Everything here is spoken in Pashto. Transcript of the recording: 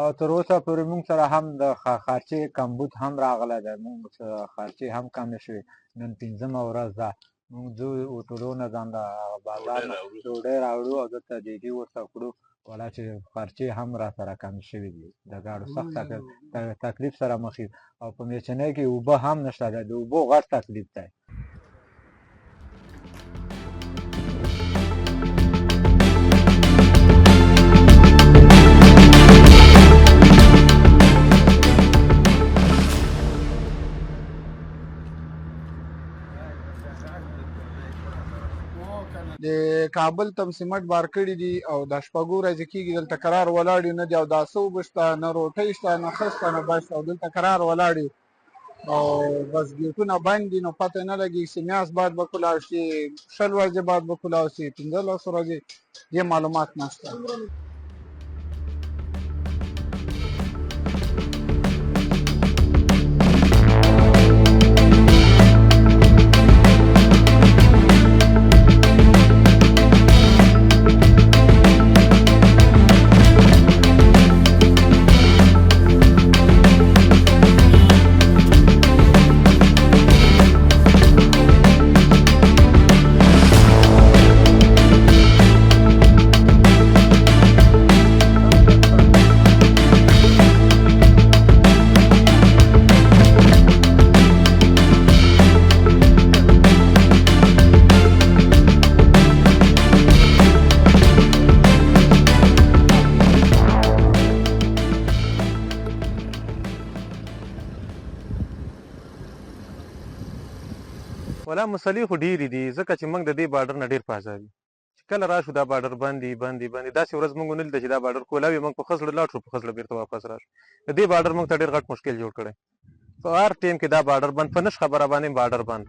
او تر اوسه پورې موږ سره هم د خارچې کمبود هم راغلی دی، موږ خارچې هم کمې شوې. نن 5مه ورځ ده، موږ ځو هوټلو نه ځان د بازار نه ډوډۍ راوړو او دلته ډیډي ورته کړو، ولا چې خارچې هم را سره کمې شوي دي. د ګاډو سخت تکلیف سره مخ یو. او په میچنۍ کې اوبه هم نشته دی، د اوبو غټ تکلیف دی. د کابل تم سیمټ بار کړي دي او د شپږو ورځې کېږي دلته قرار ولاړ یو، نه دي اوداسه اوبه شته، نه روټۍ شته، نه ښه شته، نه بس، او دلته قرار ولاړ یو او بس ګیټونه بند دي. نو پته نه لګېږي چې میاشت بعد به کلاو شي، 20 ورځې بعد به کلاو شي، 15 ورځې، دې معلومات نشته. ولا مسلې خو ډېرې دي، ځکه چې موږ د دې بارډر نه ډېر په عذاب یو. چې کله راشو دا بارډر بندي داسې ورځ موږ ونه لیده چې دا بارډر کولاوي، موږ په ښه زړه لاړ شو، په ښه زړه بېرته واپس راشو. د دې بارډر موږ ته ډېر غټ مشکل جوړ کړی. په هر ټایم کې دا بارډر بند، په نش خبره باندې بارډر بند.